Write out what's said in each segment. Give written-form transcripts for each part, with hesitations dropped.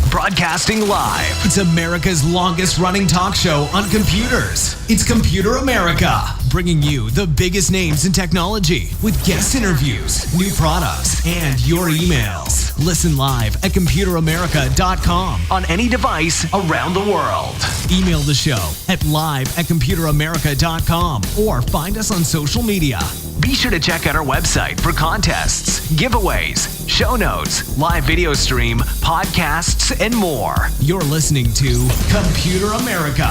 Broadcasting live. It's America's longest running talk show on computers. It's Computer America, bringing you the biggest names in technology with guest interviews, new products, and your emails. Listen live at computeramerica.com on any device around the world. Email the show at live@computeramerica.com or find us on social media. Be sure to check out our website for contests, giveaways, show notes, live video stream, podcasts, and more. You're listening to Computer America.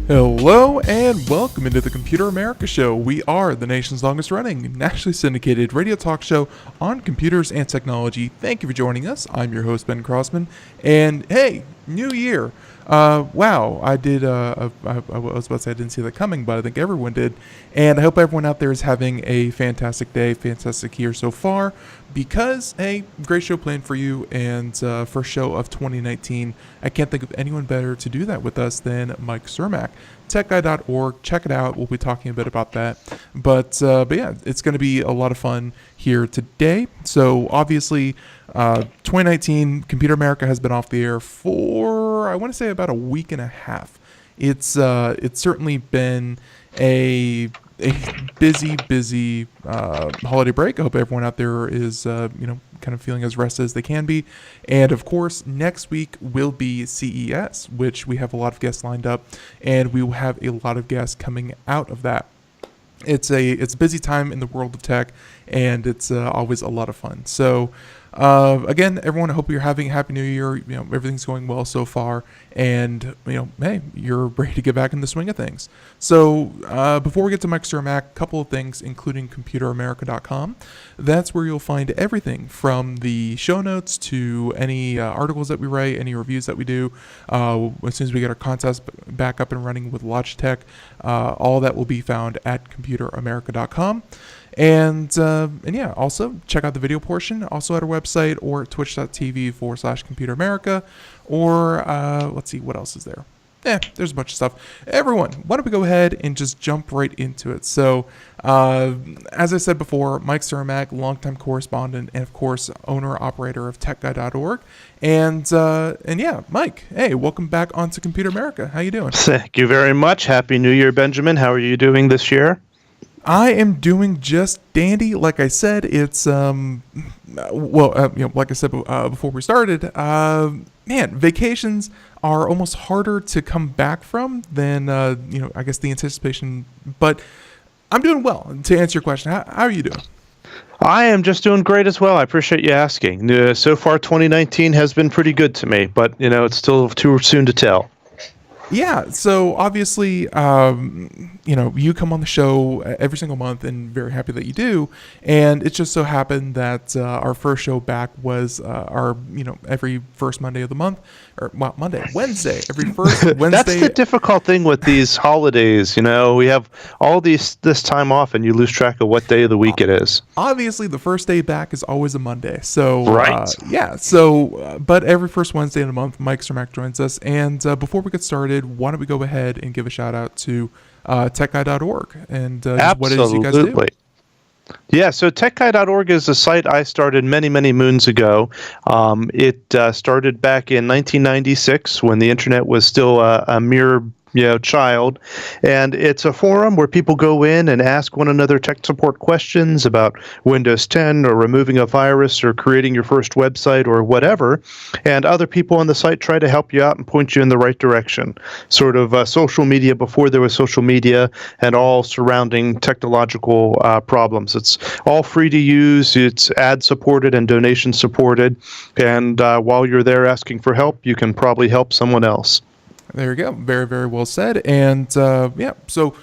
Hello and welcome into the Computer America Show. We are the nation's longest running, nationally syndicated radio talk show on computers and technology. Thank you for joining us. I'm your host, Ben Crossman. And hey, new year. Wow, I did, I was about to say I didn't see that coming, but I think everyone did. And I hope everyone out there is having a fantastic day, fantastic year so far, because, hey, great show planned for you, and first show of 2019. I can't think of anyone better to do that with us than Mike Cermak. techguy.org, check it out. We'll be talking a bit about that. But yeah, it's going to be a lot of fun here today. So obviously, 2019, Computer America has been off the air for, I want to say, about a week and a half. It's certainly been a busy holiday break. I hope everyone out there is kind of feeling as rested as they can be. And of course, next week will be CES, which we have a lot of guests lined up, and we will have a lot of guests coming out of that. It's a busy time in the world of tech, and it's always a lot of fun. So again, everyone, I hope you're having a happy new year. Everything's going well so far, and hey, you're ready to get back in the swing of things. So before we get to Mike Cermak, a couple of things, including computeramerica.com. That's where you'll find everything from the show notes to any articles that we write, any reviews that we do. As soon as we get our contest back up and running with Logitech, all that will be found at computeramerica.com. And yeah, also check out the video portion, also at our website or at twitch.tv/computeramerica, or let's see, what else is there? There's a bunch of stuff. Everyone, why don't we go ahead and just jump right into it? So, as I said before, Mike Cermak, longtime correspondent, and of course, owner-operator of techguy.org. And yeah, Mike, hey, welcome back onto Computer America. How you doing? Thank you very much. Happy New Year, Benjamin. How are you doing this year? I am doing just dandy. Like I said, it's like I said before we started, man, vacations are almost harder to come back from than I guess the anticipation. But I'm doing well. To answer your question, how are you doing? I am just doing great as well. I appreciate you asking. So far, 2019 has been pretty good to me, but it's still too soon to tell. Yeah, so obviously, you come on the show every single month, and very happy that you do. And it just so happened that our first show back was our, every first Monday of the month, or Wednesday, every first Wednesday. That's the difficult thing with these holidays. We have all this time off, and you lose track of what day of the week it is. Obviously, the first day back is always a Monday. So right, yeah. So, but every first Wednesday of the month, Mike Cermak joins us. And before we get started, why don't we go ahead and give a shout out to techguy.org and what it is you guys do? Yeah, so techguy.org is a site I started many, many moons ago. It started back in 1996 when the internet was still a mere child. And it's a forum where people go in and ask one another tech support questions about Windows 10 or removing a virus or creating your first website or whatever. And other people on the site try to help you out and point you in the right direction. Sort of social media before there was social media, and all surrounding technological problems. It's all free to use. It's ad supported and donation supported. And while you're there asking for help, you can probably help someone else. There you go. Very, very well said. And so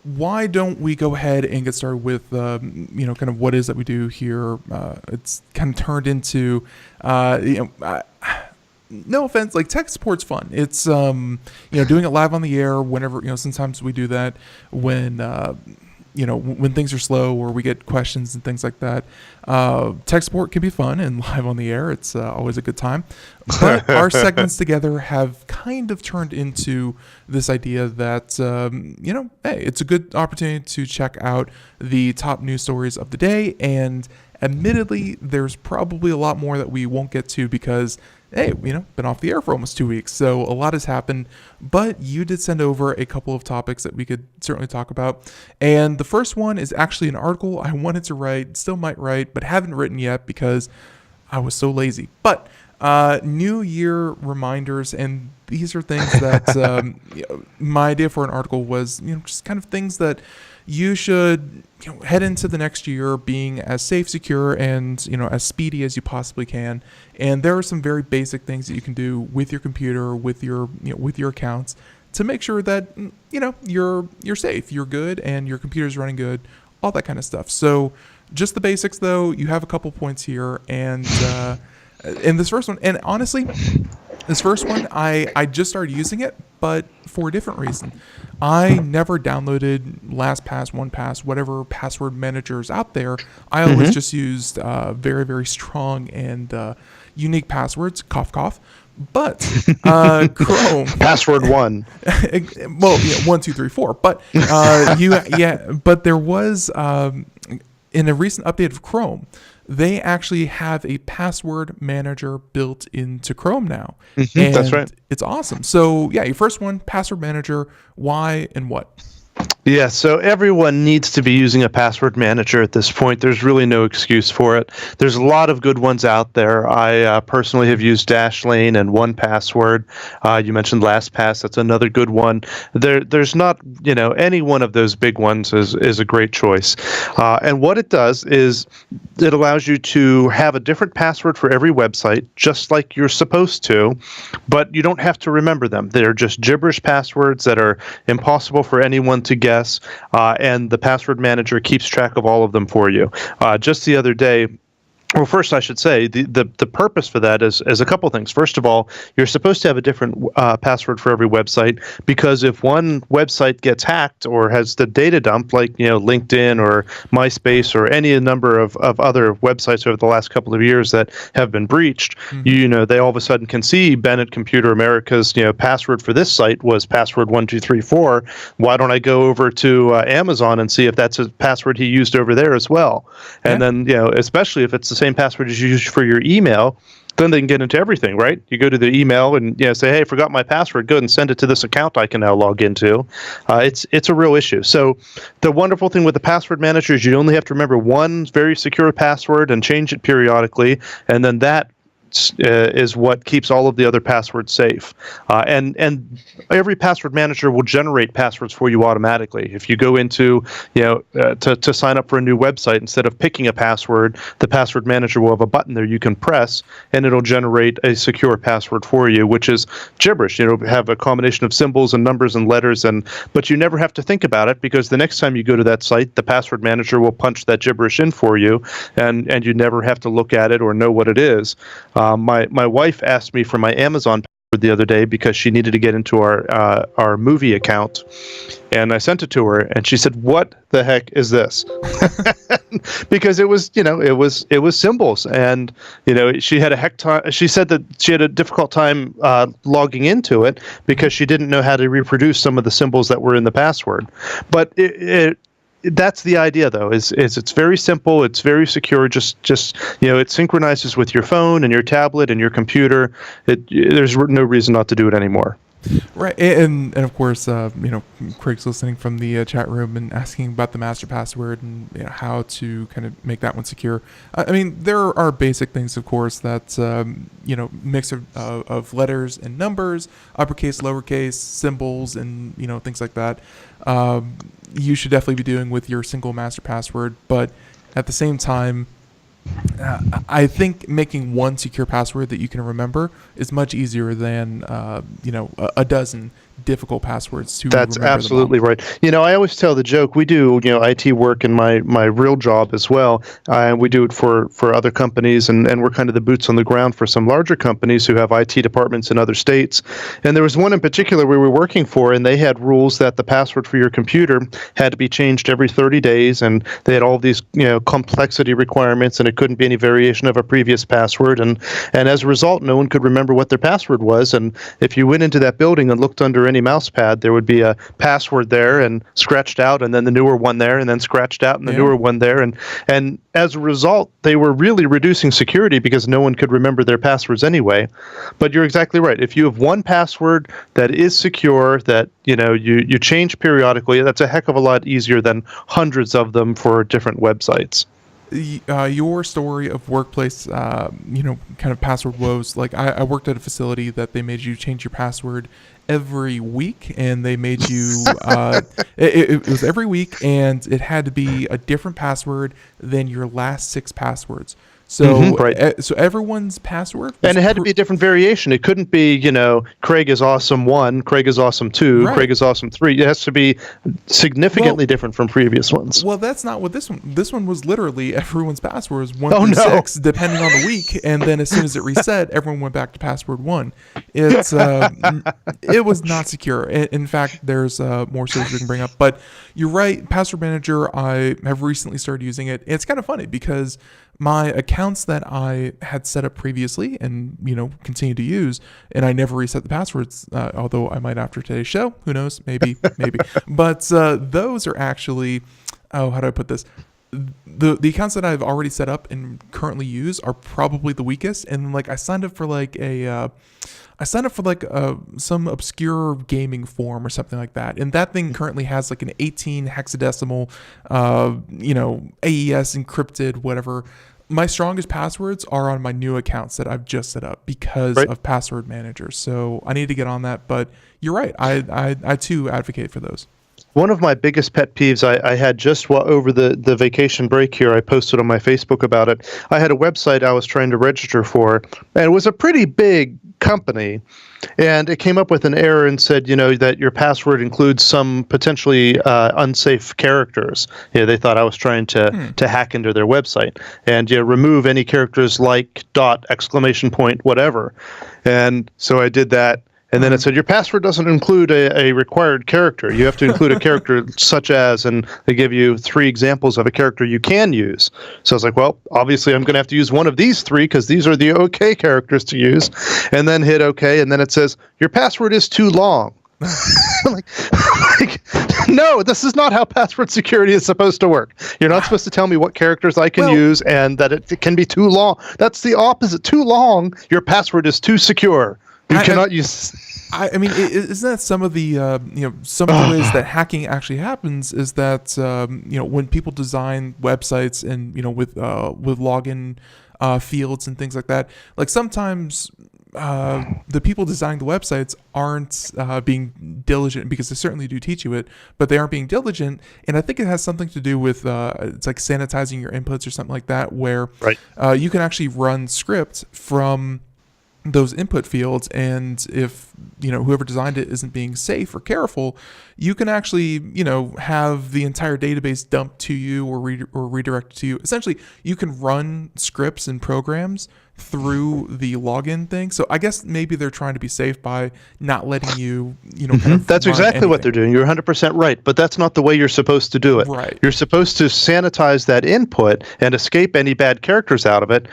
why don't we go ahead and get started with, kind of what it is that we do here. It's kind of turned into, no offense, like tech support's fun. It's, doing it live on the air whenever, sometimes we do that when, when things are slow or we get questions and things like that. Tech support can be fun and live on the air. It's always a good time. But our segments together have kind of turned into this idea that, hey, it's a good opportunity to check out the top news stories of the day. And admittedly, there's probably a lot more that we won't get to because, hey, been off the air for almost 2 weeks. So a lot has happened, but you did send over a couple of topics that we could certainly talk about. And the first one is actually an article I wanted to write, still might write, but haven't written yet because I was so lazy. But New Year reminders, and these are things that my idea for an article was, just kind of things that you should head into the next year being as safe, secure, and as speedy as you possibly can. And there are some very basic things that you can do with your computer, with your accounts, to make sure that you're safe, you're good, and your computer's running good, all that kind of stuff. So just the basics, though. You have a couple points here, and this first one, and honestly, this first one, I just started using it, but for a different reason. I never downloaded LastPass, OnePass, whatever password managers out there. I always just used very, very strong and unique passwords, cough, cough. But Chrome password one. Well, 1, 2, 3, 4. But but there was in a recent update of Chrome, they actually have a password manager built into Chrome now. And that's right. It's awesome. So yeah, your first one, password manager, why and what? Yeah, so everyone needs to be using a password manager at this point. There's really no excuse for it. There's a lot of good ones out there. I personally have used Dashlane and 1Password. You mentioned LastPass. That's another good one. There's not, any one of those big ones is a great choice. And what it does is it allows you to have a different password for every website, just like you're supposed to, but you don't have to remember them. They're just gibberish passwords that are impossible for anyone to guess. And the password manager keeps track of all of them for you. Just the other day, well, first I should say the purpose for that is a couple things. First of all, you're supposed to have a different password for every website, because if one website gets hacked or has the data dumped, like LinkedIn or MySpace or any number of other websites over the last couple of years that have been breached, they all of a sudden can see Bennett Computer America's password for this site was password 1234. Why don't I go over to Amazon and see if that's a password he used over there as well? And then especially if it's the same password as you use for your email, then they can get into everything, right? You go to the email and say, hey, I forgot my password. Go ahead and send it to this account I can now log into. It's a real issue. So the wonderful thing with the password manager is you only have to remember one very secure password and change it periodically, and then that is what keeps all of the other passwords safe. And every password manager will generate passwords for you automatically. If you go into, to sign up for a new website, instead of picking a password, the password manager will have a button there you can press, and it'll generate a secure password for you, which is gibberish. Have a combination of symbols and numbers and letters, but you never have to think about it, because the next time you go to that site, the password manager will punch that gibberish in for you, and you never have to look at it or know what it is. My wife asked me for my Amazon password the other day because she needed to get into our movie account, and I sent it to her, and she said, "What the heck is this?" Because it was symbols, and she had she said that she had a difficult time logging into it because she didn't know how to reproduce some of the symbols that were in the password. But that's the idea, though, is it's very simple, it's very secure, just it synchronizes with your phone and your tablet and your computer. There's no reason not to do it anymore. Right, and of course, Craig's listening from the chat room and asking about the master password and how to kind of make that one secure. I mean, there are basic things, of course, that mix of letters and numbers, uppercase, lowercase, symbols, and things like that. You should definitely be doing with your single master password, but at the same time, I think making one secure password that you can remember is much easier than a dozen difficult passwords to That's remember. absolutely right. I always tell the joke. We do IT work in my real job as well. We do it for other companies, and we're kind of the boots on the ground for some larger companies who have IT departments in other states. And there was one in particular we were working for, and they had rules that the password for your computer had to be changed every 30 days, and they had all these complexity requirements, and it couldn't be any variation of a previous password. And as a result, no one could remember what their password was. And if you went into that building and looked under any mouse pad, there would be a password there and scratched out, and then the newer one there, and then scratched out, and the newer one there. And as a result, they were really reducing security because no one could remember their passwords anyway. But you're exactly right. If you have one password that is secure, that you change periodically, that's a heck of a lot easier than hundreds of them for different websites. Your story of workplace, kind of password woes. Like I worked at a facility that they made you change your password every week, and they made you. It was every week, and it had to be a different password than your last 6 passwords. So, so everyone's password, and it had to be a different variation. It couldn't be, Craig is awesome 1, Craig is awesome 2, Craig is awesome 3. It has to be significantly different from previous ones. Well, that's not what this one. This one was literally everyone's password was 1 through 6, depending on the week, and then as soon as it reset, everyone went back to password 1. It's it was not secure. In fact, there's more stories we can bring up. But you're right, Password Manager. I have recently started using it. It's kind of funny because my accounts that I had set up previously and, continue to use, and I never reset the passwords, although I might after today's show. Who knows? Maybe. But those are actually, how do I put this? The accounts that I've already set up and currently use are probably the weakest. And I signed up for some obscure gaming forum or something like that. And that thing currently has an 18 hexadecimal, AES encrypted, whatever. My strongest passwords are on my new accounts that I've just set up because of Password Manager. So I need to get on that. But you're right. I too advocate for those. One of my biggest pet peeves I had just over the vacation break here, I posted on my Facebook about it. I had a website I was trying to register for, and it was a pretty big company, and it came up with an error and said, that your password includes some potentially unsafe characters. They thought I was trying to hack into their website, and remove any characters like dot, exclamation point, whatever. And so I did that. And then it said, your password doesn't include a required character. You have to include a character such as, and they give you 3 examples of a character you can use. So I was like, well, obviously I'm going to have to use one of these 3 because these are the okay characters to use. And then hit okay. And then it says, your password is too long. I'm like, no, this is not how password security is supposed to work. You're not supposed to tell me what characters I can use and that it can be too long. That's the opposite. Too long, your password is too secure. You cannot use. I mean, isn't that some of the some of the ways that hacking actually happens? Is that when people design websites and with login fields and things like that, sometimes the people designing the websites aren't being diligent, because they certainly do teach you it, but they aren't being diligent. And I think it has something to do with it's like sanitizing your inputs or something like that, where you can actually run scripts from those input fields, and if whoever designed it isn't being safe or careful, you can actually have the entire database dumped to you or redirected to you. Essentially, you can run scripts and programs through the login thing. So I guess maybe they're trying to be safe by not letting you kind of that's exactly anything. What they're doing. You're 100% right, but that's not the way you're supposed to do it. Right. You're supposed to sanitize that input and escape any bad characters out of it.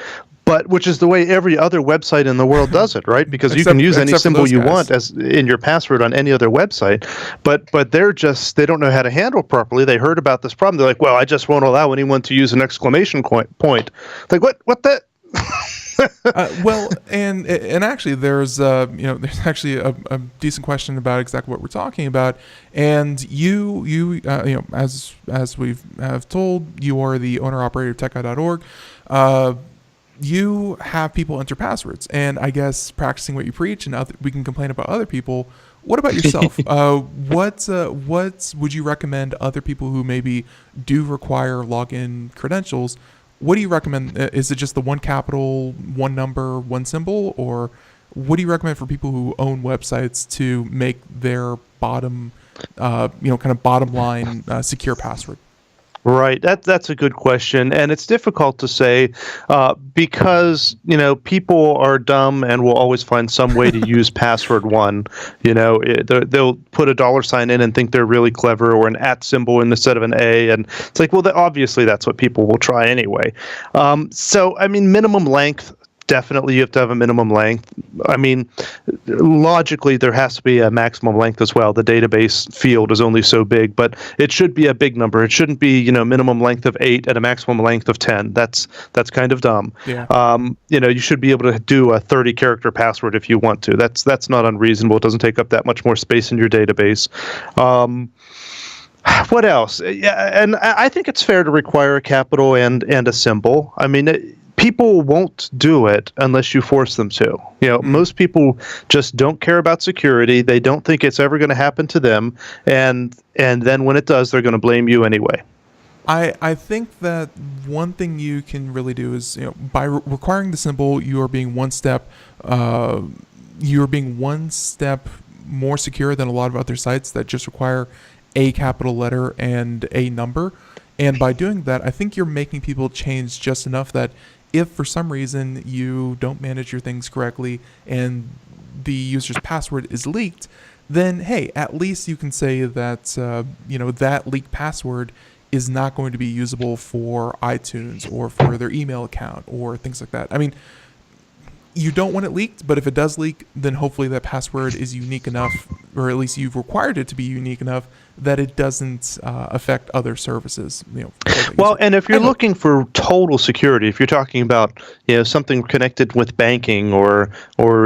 But which is the way every other website in the world does it, right? Because you can use any symbol you want as in your password on any other website. But they don't know how to handle it properly. They heard about this problem. They're like, well, I just won't allow anyone to use an exclamation point. Like what the Well, and actually, there's actually a decent question about exactly what we're talking about. And as we've have told, you are the owner operator of TechGuide.org. You have people enter passwords, and I guess practicing what you preach, and we can complain about other people. What about yourself? What would you recommend other people who maybe do require login credentials? What do you recommend? Is it just the one capital, one number, one symbol, or what do you recommend for people who own websites to make their bottom, kind of bottom line secure password? Right. That's a good question, and it's difficult to say because people are dumb and will always find some way to use password one. They'll put a $sign in and think they're really clever, or an @ symbol instead of an A, and it's like, well, obviously that's what people will try anyway. So I mean, minimum length. Definitely, you have to have a minimum length. I mean, logically, there has to be a maximum length as well. The database field is only so big, but it should be a big number. It shouldn't be, minimum length of 8 and a maximum length of 10. That's kind of dumb. Yeah. You should be able to do a 30-character password if you want to. That's not unreasonable. It doesn't take up that much more space in your database. What else? Yeah, and I think it's fair to require a capital and a symbol. I mean, people won't do it unless you force them to. Most people just don't care about security. They don't think it's ever going to happen to them, and then when it does, they're going to blame you anyway. I think that one thing you can really do is, by requiring the symbol, you are being one step more secure than a lot of other sites that just require a capital letter and a number. And by doing that, I think you're making people change just enough that if for some reason you don't manage your things correctly and the user's password is leaked, then hey, at least you can say that that leaked password is not going to be usable for iTunes or for their email account or things like that. I mean, you don't want it leaked, but if it does leak, then hopefully that password is unique enough, or at least you've required it to be unique enough that it doesn't affect other services. Well, and if you're looking for total security, if you're talking about something connected with banking or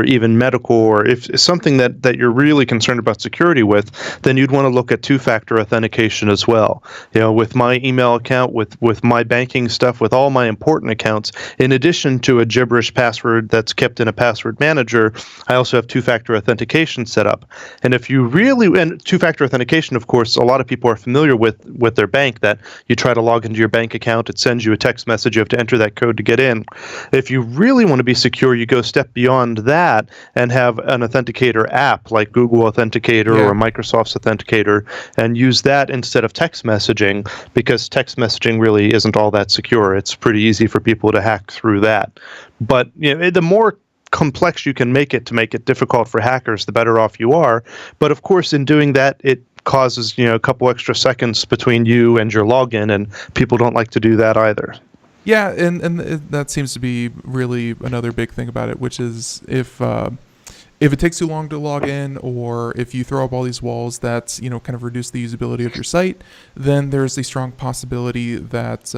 even medical, or if it's something that you're really concerned about security with, then you'd want to look at two-factor authentication as well. With my email account, with my banking stuff, with all my important accounts, in addition to a gibberish password that's kept in a password manager, I also have two-factor authentication set up. And if you really, and two-factor authentication, of course, a lot of people are familiar with their bank, that you try to log into your bank account, it sends you a text message, you have to enter that code to get in. If you really want to be secure, you go a step beyond that and have an authenticator app like Google Authenticator or Microsoft's Authenticator, and use that instead of text messaging, because text messaging really isn't all that secure. It's pretty easy for people to hack through that. But the more complex you can make it to make it difficult for hackers, the better off you are. But of course, in doing that, it causes a couple extra seconds between you and your login, and people don't like to do that either. Yeah, and that seems to be really another big thing about it, which is if it takes too long to log in, or if you throw up all these walls that kind of reduce the usability of your site, then there's a strong possibility that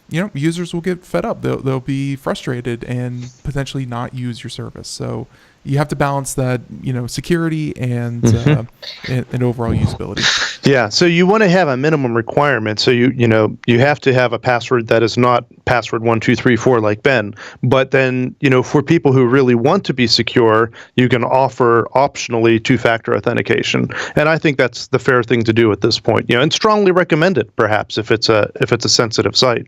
users will get fed up. They'll be frustrated and potentially not use your service. So you have to balance that, security and overall usability. Yeah, so you want to have a minimum requirement. So you have to have a password that is not password 1234 like Ben. But then for people who really want to be secure, you can offer optionally two-factor authentication, and I think that's the fair thing to do at this point. And strongly recommend it, perhaps, if it's a sensitive site.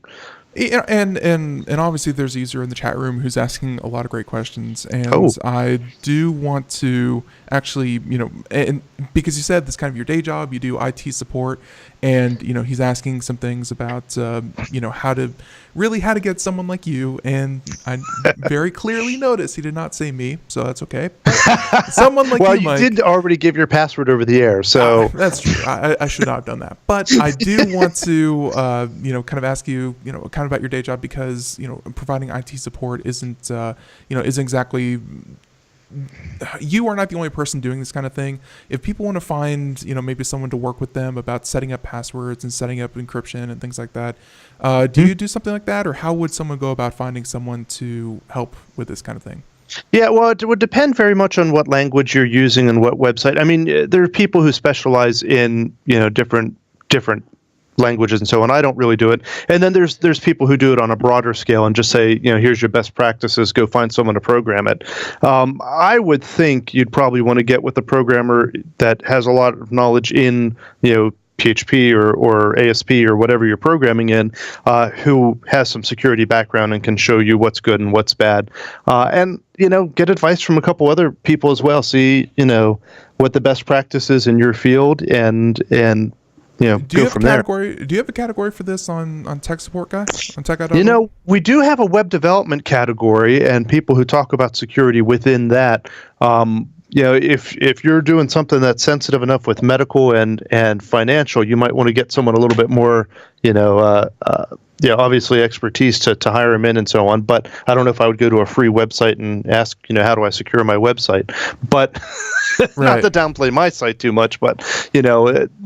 And obviously there's a user in the chat room who's asking a lot of great questions, and I do want to actually, and because you said this kind of your day job, you do IT support, and he's asking some things about how to get someone like you, and I very clearly noticed he did not say me, so that's okay. But someone like well, you, Mike, did already give your password over the air, so that's true. I should not have done that, but I do want to kind of ask you kind of about your day job, because providing IT support isn't exactly you are not the only person doing this kind of thing. If people want to find, maybe someone to work with them about setting up passwords and setting up encryption and things like that, do you do something like that, or how would someone go about finding someone to help with this kind of thing? Yeah, well, it would depend very much on what language you're using and what website. I mean, there are people who specialize in, different languages and so on. I don't really do it. And then there's people who do it on a broader scale and just say, here's your best practices, go find someone to program it. I would think you'd probably want to get with a programmer that has a lot of knowledge in, PHP or ASP or whatever you're programming in, who has some security background and can show you what's good and what's bad. And get advice from a couple other people as well. See, what the best practice is in your field and go from there. Do you have a category for this on Tech Support Guy? On Tech.org? We do have a web development category and people who talk about security within that. If you're doing something that's sensitive enough with medical and financial, you might want to get someone a little bit more, obviously expertise to hire them in and so on. But I don't know if I would go to a free website and ask, how do I secure my website? But not to downplay my site too much, but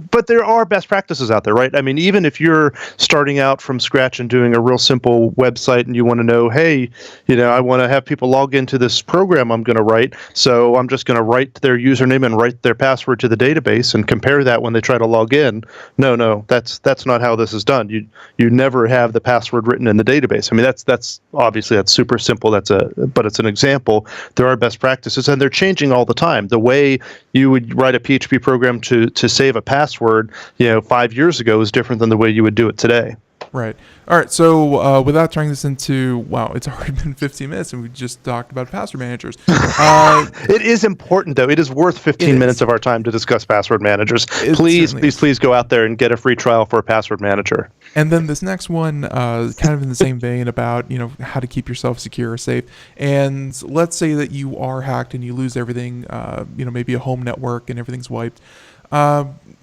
but there are best practices out there, right? I mean, even if you're starting out from scratch and doing a real simple website and you want to know, hey, I want to have people log into this program I'm going to write, so I'm just going to write their username and write their password to the database and compare that when they try to log in. No, that's not how this is done. You never have the password written in the database. I mean, that's obviously that's super simple. But it's an example. There are best practices, and they're changing all the time. The way you would write a PHP program to save a password, 5 years ago is different than the way you would do it today. Right. All right. So without turning this into, wow, it's already been 15 minutes and we just talked about password managers. It is important, though. It is worth 15 minutes of our time to discuss password managers. Please go out there and get a free trial for a password manager. And then this next one, kind of in the same vein about, how to keep yourself secure or safe. And let's say that you are hacked and you lose everything, maybe a home network and everything's wiped.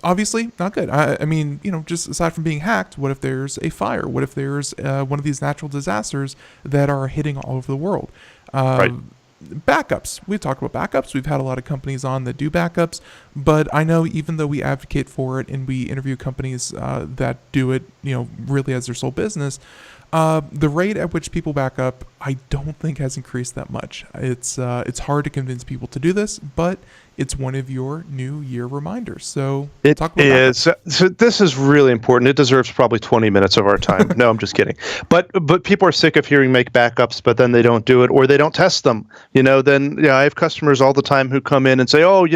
Obviously not good. I mean, just aside from being hacked, what if there's a fire? What if there's one of these natural disasters that are hitting all over the world? Right. Backups. We've talked about backups. We've had a lot of companies on that do backups, but I know even though we advocate for it and we interview companies that do it, really as their sole business, the rate at which people back up, I don't think has increased that much. It's hard to convince people to do this, but it's one of your New Year reminders. So it is. So this is really important. It deserves probably 20 minutes of our time. No, I'm just kidding. But people are sick of hearing make backups, but then they don't do it or they don't test them. I have customers all the time who come in and say, oh,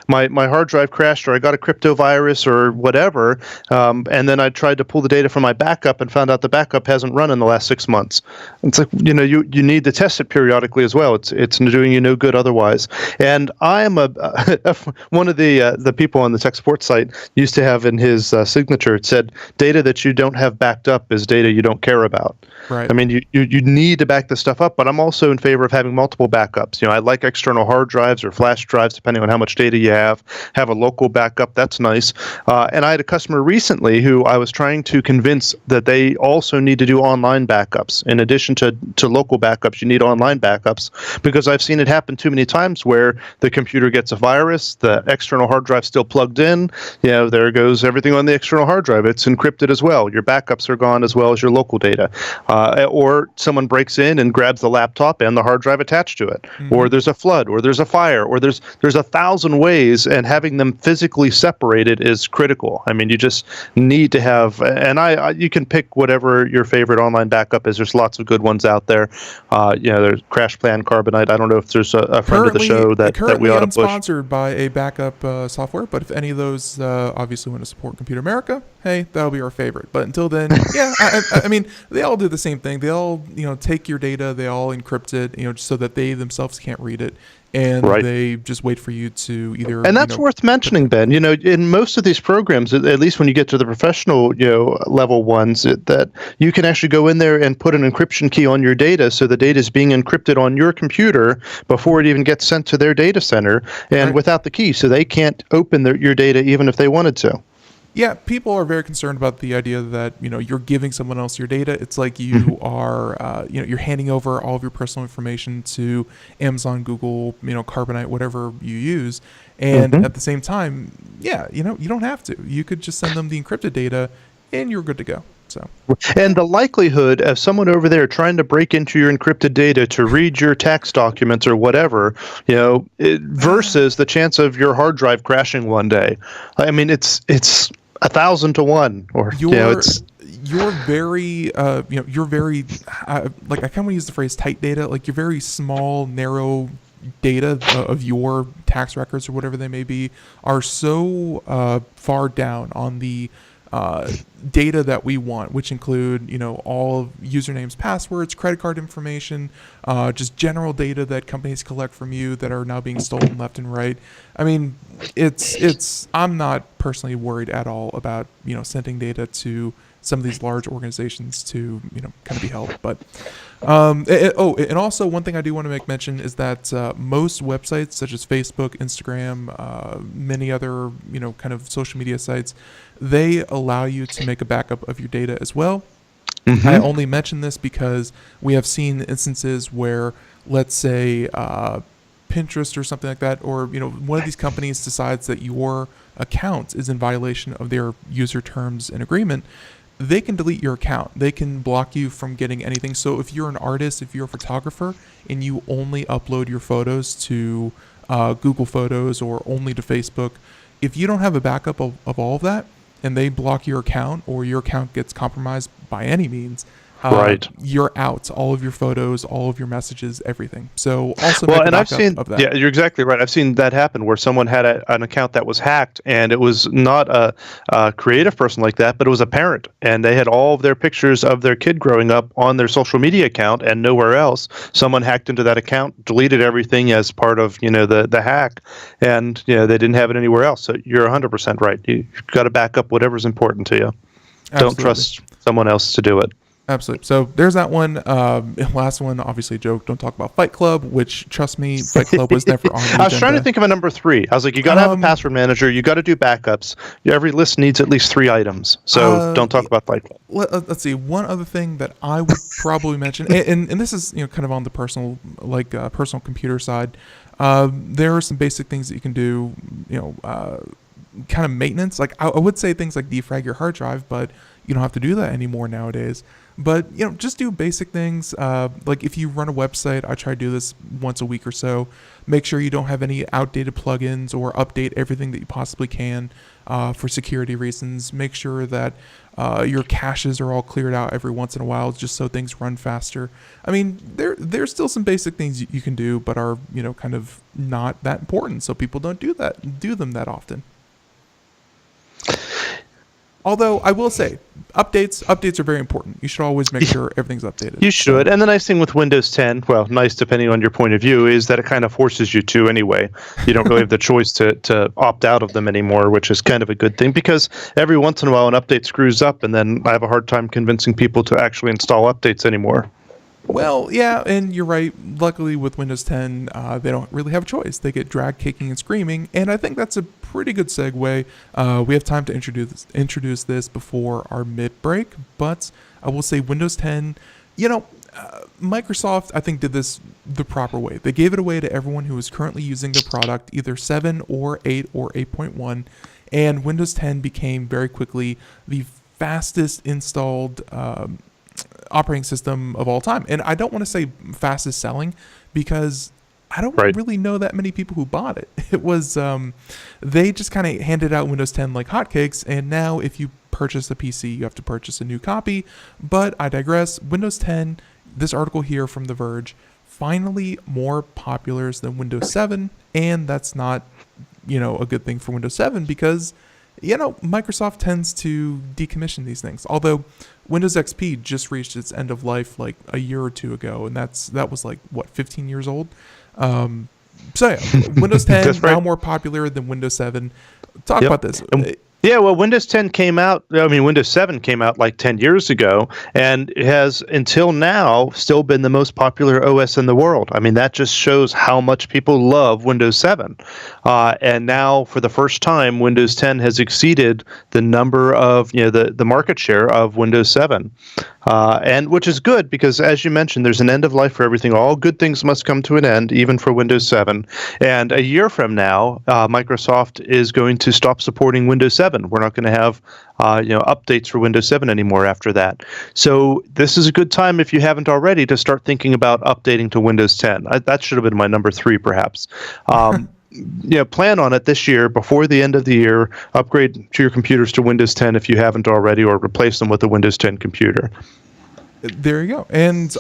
my hard drive crashed or I got a crypto virus or whatever, and then I tried to pull the data from my backup and found out the backup hasn't run in the last 6 months. It's like you need to test it periodically as well. It's doing you no good otherwise. And I am one of the people on the tech support site used to have in his signature, it said, data that you don't have backed up is data you don't care about. Right. I mean, you need to back this stuff up, but I'm also in favor of having multiple backups. I like external hard drives or flash drives, depending on how much data you have a local backup. That's nice. And I had a customer recently who I was trying to convince that they also need to do online backups. In addition to local backups, you need online backups, because I've seen it happen too many times where the computer gets a virus, the external hard drive still plugged in, there goes everything on the external hard drive. It's encrypted as well. Your backups are gone as well as your local data. Or someone breaks in and grabs the laptop and the hard drive attached to it. Mm-hmm. Or there's a flood, or there's a fire, or there's 1,000 ways, and having them physically separated is critical. I mean, you just need to have, and you can pick whatever your favorite online backup is. There's lots of good ones out there. There's Crash Plan, Carbonite. I don't know if there's a friend of the show that we ought to push. Sponsored by a backup software, but if any of those obviously want to support Computer America, hey, that'll be our favorite. But until then, yeah, I mean, they all do the same thing. They all, take your data, they all encrypt it, so that they themselves can't read it. And they just wait for you to either. And that's worth mentioning, Ben. In most of these programs, at least when you get to the professional, level ones, that you can actually go in there and put an encryption key on your data, so the data is being encrypted on your computer before it even gets sent to their data center, and without the key, so they can't open your data even if they wanted to. Yeah, people are very concerned about the idea that, you're giving someone else your data. It's like you are, you're handing over all of your personal information to Amazon, Google, Carbonite, whatever you use. And Mm-hmm. at the same time, yeah, you don't have to. You could just send them the encrypted data and you're good to go. So, And the likelihood of someone over there trying to break into your encrypted data to read your tax documents or whatever, versus the chance of your hard drive crashing one day. I mean, it's 1,000 to 1, or you're it's you're very you're very like, I kind of want to use the phrase tight data, like your very small narrow data of your tax records or whatever they may be are so far down on the data that we want, which include all of usernames, passwords, credit card information, just general data that companies collect from you that are now being stolen left and right. I mean, I'm not personally worried at all about sending data to some of these large organizations to kind of be held. But and also one thing I do want to make mention is that most websites such as Facebook, Instagram, many other kind of social media sites, they allow you to make a backup of your data as well. I only mention this because we have seen instances where, let's say, Pinterest or something like that, or one of these companies decides that your account is in violation of their user terms and agreement. They can delete your account. They can block you from getting anything. So if you're an artist, if you're a photographer, and you only upload your photos to Google Photos or only to Facebook, if you don't have a backup of all of that, and they block your account or your account gets compromised by any means, right. You're out. All of your photos, all of your messages, everything. So also Well, make a and I've backup seen, of that. yeah, you're exactly right. I've seen that happen where someone had an account that was hacked, and it was not a creative person like that, but it was a parent, and they had all of their pictures of their kid growing up on their social media account and nowhere else. Someone hacked into that account, deleted everything as part of the hack, and they didn't have it anywhere else. So you're 100% right. You've got to back up whatever's important to you. Absolutely. Don't trust someone else to do it. Absolutely. So there's that one. Last one, obviously, joke. Don't talk about Fight Club, which, trust me, Fight Club was never on the agenda. I was trying to think of a number 3. I was like, you got to have a password manager. You got to do backups. Every list needs at least 3 items. So don't talk about Fight Club. Let's see. One other thing that I would probably mention, and this is kind of on the personal computer side. There are some basic things that you can do. Kind of maintenance. Like I would say things like defrag your hard drive, but you don't have to do that anymore nowadays. But just do basic things. Like if you run a website, I try to do this once a week or so. Make sure you don't have any outdated plugins, or update everything that you possibly can for security reasons. Make sure that your caches are all cleared out every once in a while, just so things run faster. I mean, there's still some basic things you can do, but are kind of not that important, so people don't do them that often. Although I will say, updates are very important. You should always make sure everything's updated. You should. And the nice thing with Windows 10, well, nice depending on your point of view, is that it kind of forces you to anyway. You don't really have the choice to opt out of them anymore, which is kind of a good thing, because every once in a while an update screws up, and then I have a hard time convincing people to actually install updates anymore. Well, yeah, and you're right. Luckily, with Windows 10, they don't really have a choice. They get dragged kicking and screaming, and I think that's a pretty good segue. We have time to introduce this before our mid-break, but I will say Windows 10, Microsoft, I think, did this the proper way. They gave it away to everyone who was currently using their product, either 7 or 8 or 8.1, and Windows 10 became very quickly the fastest installed operating system of all time. And I don't want to say fastest selling, because I don't really know that many people who bought it. It was they just kind of handed out Windows 10 like hotcakes, and now if you purchase a PC, you have to purchase a new copy. But I digress. Windows 10, this article here from The Verge, finally more popular than Windows 7, and that's not a good thing for Windows 7, because Microsoft tends to decommission these things. Although Windows XP just reached its end of life like a year or two ago, and that was like 15 years old. So yeah, Windows 10 now more popular than Windows 7. Talk about this. Yeah, well, Windows 10 came out, I mean, Windows 7 came out like 10 years ago, and it has, until now, still been the most popular OS in the world. I mean, that just shows how much people love Windows 7. And now, for the first time, Windows 10 has exceeded the number of, the market share of Windows 7. And which is good because, as you mentioned, there's an end of life for everything. All good things must come to an end, even for Windows 7. And a year from now, Microsoft is going to stop supporting Windows 7. We're not going to have updates for Windows 7 anymore after that. So this is a good time, if you haven't already, to start thinking about updating to Windows 10. That should have been my number 3, perhaps. Plan on it this year, before the end of the year. Upgrade to your computers to Windows 10 if you haven't already, or replace them with a Windows 10 computer. There you go. And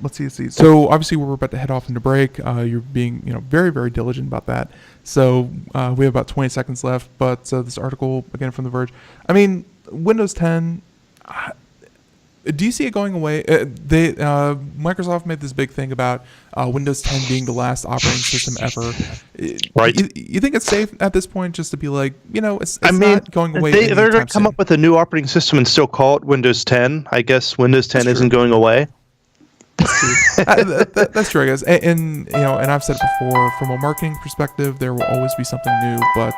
let's see. So obviously we're about to head off into break. You're being very, very diligent about that. So we have about 20 seconds left. But this article, again, from The Verge. I mean, Windows 10, do you see it going away? Microsoft made this big thing about Windows 10 being the last operating system ever. Right. You think it's safe at this point just to be like, it's not going away? They're going to come up with a new operating system and still call it Windows 10. I guess Windows 10 isn't going away. That's true, I guess. And I've said it before, from a marketing perspective, there will always be something new. But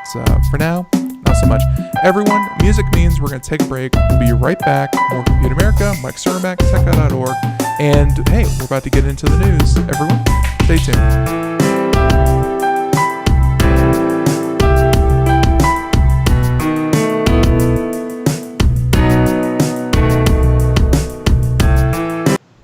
for now, not so much. Everyone, music means we're going to take a break. We'll be right back. More Computer America, Mike Cermak, techguy.org. And hey, we're about to get into the news. Everyone, stay tuned.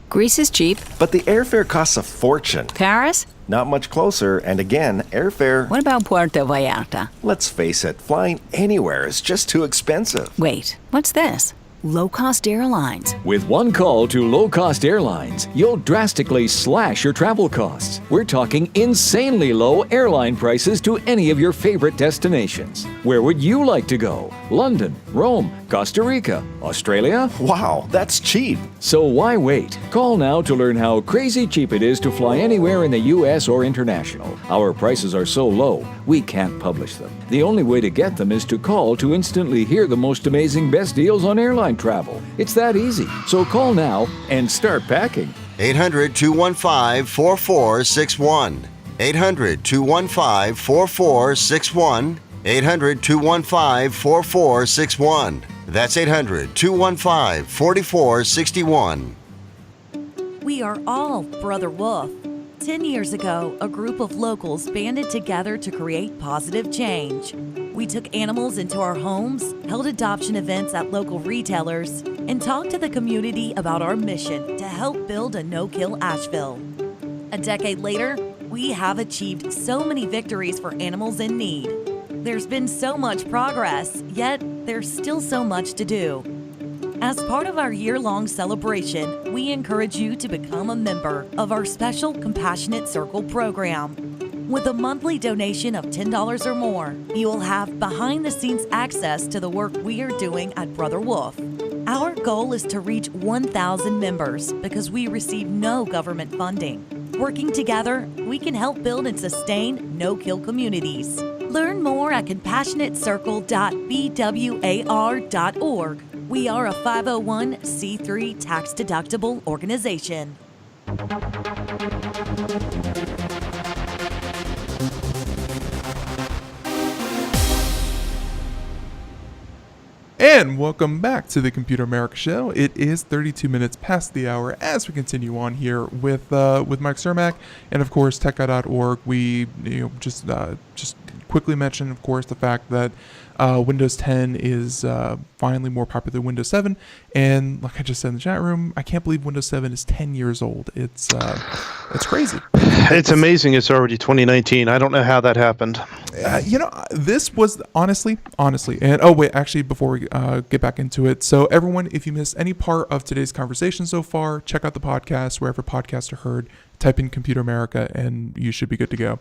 Greece is cheap. But the airfare costs a fortune. Paris? Not much closer, and again, airfare... What about Puerto Vallarta? Let's face it, flying anywhere is just too expensive. Wait, what's this? Low-cost airlines. With one call to low-cost airlines, you'll drastically slash your travel costs. We're talking insanely low airline prices to any of your favorite destinations. Where would you like to go? London, Rome, Costa Rica, Australia? Wow, that's cheap. So why wait? Call now to learn how crazy cheap it is to fly anywhere in the U.S. or international. Our prices are so low, we can't publish them. The only way to get them is to call to instantly hear the most amazing best deals on airline travel. It's that easy. So call now and start packing. 800-215-4461. 800-215-4461. 800-215-4461. That's 800-215-4461. We are all Brother Wolf. 10 years ago, a group of locals banded together to create positive change. We took animals into our homes, held adoption events at local retailers, and talked to the community about our mission to help build a no-kill Asheville. A decade later, we have achieved so many victories for animals in need. There's been so much progress, yet there's still so much to do. As part of our year-long celebration, we encourage you to become a member of our special Compassionate Circle program. With a monthly donation of $10 or more, you will have behind-the-scenes access to the work we are doing at Brother Wolf. Our goal is to reach 1,000 members because we receive no government funding. Working together, we can help build and sustain no-kill communities. Learn more at compassionatecircle.bwar.org. We are a 501c3 tax-deductible organization. And welcome back to the Computer America Show. It is 32 minutes past the hour as we continue on here with Mike Cermak and of course techguy.org. We just quickly mention, of course, the fact that Windows 10 is finally more popular than Windows 7, and like I just said in the chat room, I can't believe Windows 7 is 10 years old. It's crazy. It's amazing. It's already 2019. I don't know how that happened. This was honestly, and oh wait, actually, before we get back into it, so everyone, if you missed any part of today's conversation so far, check out the podcast wherever podcasts are heard. Type in Computer America and you should be good to go.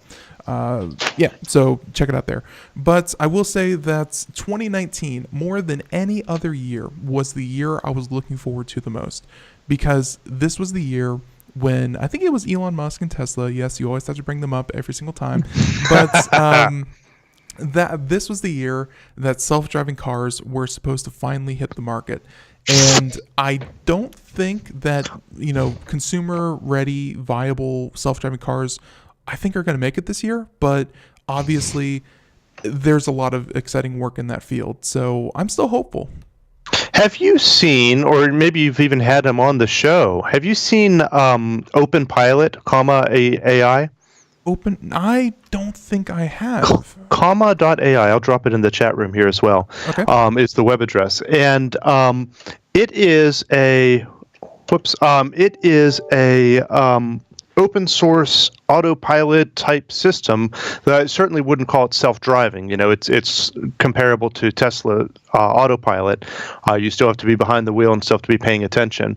So check it out there. But I will say that 2019, more than any other year, was the year I was looking forward to the most, because this was the year when I think it was Elon Musk and Tesla. Yes, you always have to bring them up every single time. But that this was the year that self-driving cars were supposed to finally hit the market. And I don't think that, consumer-ready, viable self-driving cars, I think, are going to make it this year. But obviously, there's a lot of exciting work in that field. So I'm still hopeful. Have you seen, or maybe you've even had him on the show, have you seen Open Pilot, AI? I don't think I have. Comma.ai, I'll drop it in the chat room here as well. Okay. Is the web address. And it is a open source autopilot type system that I certainly wouldn't call it self-driving. It's comparable to Tesla autopilot. You still have to be behind the wheel and still have to be paying attention,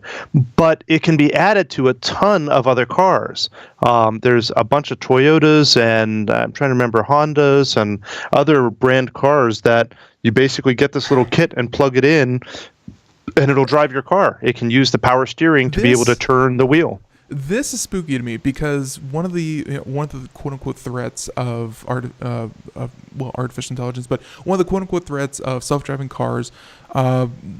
but it can be added to a ton of other cars. There's a bunch of Toyotas and I'm trying to remember Hondas and other brand cars that you basically get this little kit and plug it in and it'll drive your car. It can use the power steering to be able to turn the wheel. This is spooky to me because one of the quote unquote threats of artificial intelligence, but one of the quote unquote threats of self-driving cars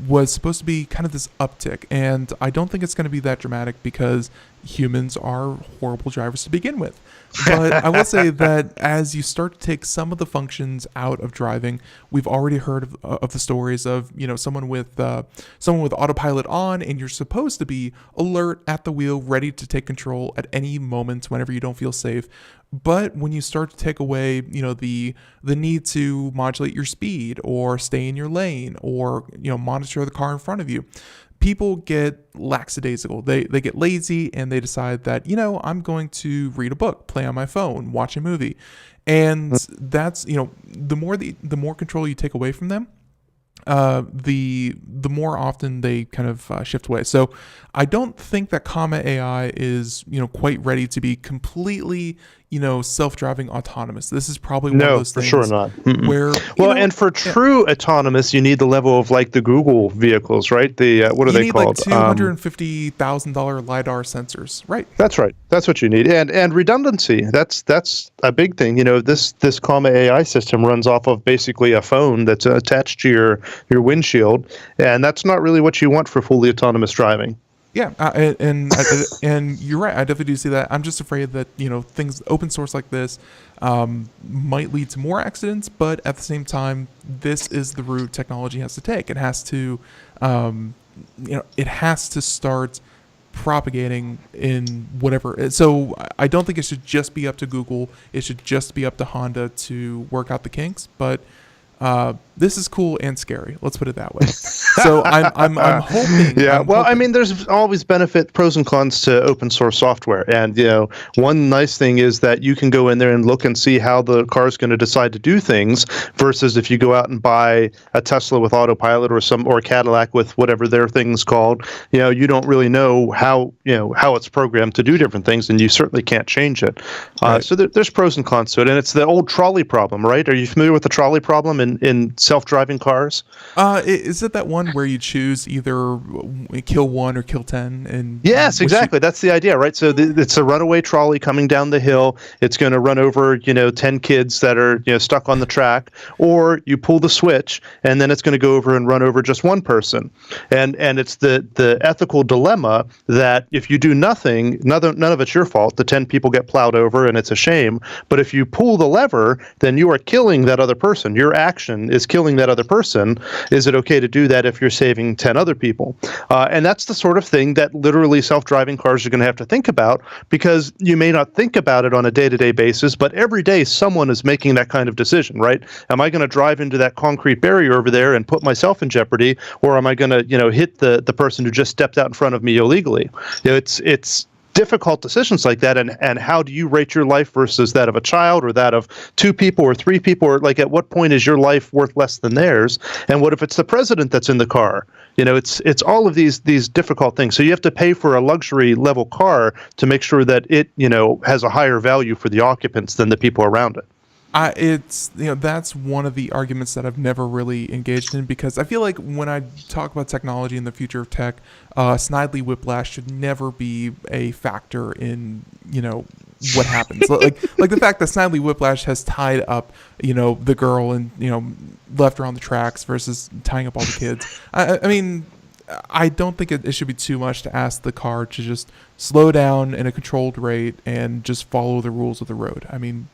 was supposed to be kind of this uptick, and I don't think it's going to be that dramatic because humans are horrible drivers to begin with. But I will say that as you start to take some of the functions out of driving, we've already heard of the stories of someone with autopilot on, and you're supposed to be alert at the wheel, ready to take control at any moment whenever you don't feel safe. But when you start to take away, the need to modulate your speed or stay in your lane or monitor the car in front of you, people get lackadaisical. They get lazy and they decide that, I'm going to read a book, play on my phone, watch a movie. And that's, the more control you take away from them, the more often they kind of shift away. So I don't think that Comma AI is, quite ready to be completely, self-driving autonomous. This is probably one of those things. No, for sure not. Where and for true autonomous, you need the level of like the Google vehicles, right? The what are they called? Like $250,000 lidar sensors, right? That's right. That's what you need, and redundancy. That's a big thing. This Comma AI system runs off of basically a phone that's attached to your windshield, and that's not really what you want for fully autonomous driving. Yeah, and you're right. I definitely do see that. I'm just afraid that things open source like this might lead to more accidents, but at the same time, this is the route technology has to take. It has to, it has to start propagating in whatever. So I don't think it should just be up to Google. It should just be up to Honda to work out the kinks. But this is cool and scary. Let's put it that way. So I'm hoping. Yeah. I mean, there's always pros and cons to open source software. And, one nice thing is that you can go in there and look and see how the car is going to decide to do things versus if you go out and buy a Tesla with autopilot or a Cadillac with whatever their thing's called, you don't really know how it's programmed to do different things, and you certainly can't change it. Right. So there's pros and cons to it. And it's the old trolley problem, right? Are you familiar with the trolley problem in self-driving cars? Is it that one where you choose either kill 1 or kill 10? And yes, exactly. That's the idea, right? So it's a runaway trolley coming down the hill. It's going to run over 10 kids that are stuck on the track, or you pull the switch and then it's going to go over and run over just one person. And it's the ethical dilemma that if you do nothing, none of it's your fault. The 10 people get plowed over and it's a shame. But if you pull the lever, then you are killing that other person. Your action is killing that other person. Is it okay to do that if you're saving 10 other people? And that's the sort of thing that literally self-driving cars are going to have to think about, because you may not think about it on a day-to-day basis, but every day someone is making that kind of decision, right? Am I going to drive into that concrete barrier over there and put myself in jeopardy, or am I going to hit the person who just stepped out in front of me illegally? It's difficult decisions like that, and how do you rate your life versus that of a child or that of 2 people or 3 people, or like at what point is your life worth less than theirs? And what if it's the president that's in the car? It's all of these difficult things. So you have to pay for a luxury level car to make sure that it has a higher value for the occupants than the people around it. That's one of the arguments that I've never really engaged in, because I feel like when I talk about technology and the future of tech, snidely whiplash should never be a factor in what happens. Like the fact that Snidely Whiplash has tied up, the girl and, left her on the tracks versus tying up all the kids. I mean, I don't think it should be too much to ask the car to just slow down in a controlled rate and just follow the rules of the road. I mean,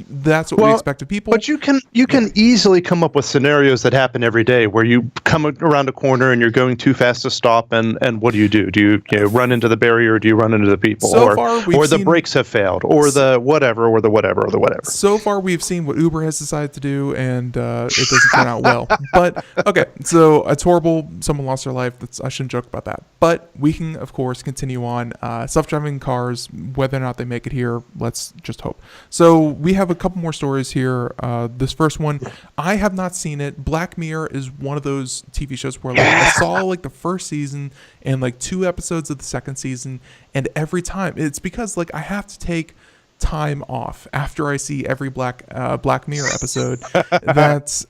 that's what we expect of people. But you can easily come up with scenarios that happen every day where you come around a corner and you're going too fast to stop, and what do? Do you run into the barrier, or do you run into the people, or the brakes have failed, or the whatever. So far, we've seen what Uber has decided to do, and it doesn't turn out well. But okay, so it's horrible. Someone lost their life. I shouldn't joke about that. But we can, of course, continue on. Self-driving cars, whether or not they make it here, let's just hope. So we have a couple more stories here. This first one, I have not seen it. Black Mirror is one of those TV shows where I saw the first season and 2 episodes of the second season, and every time it's because I have to take time off after I see every Black Mirror episode. It's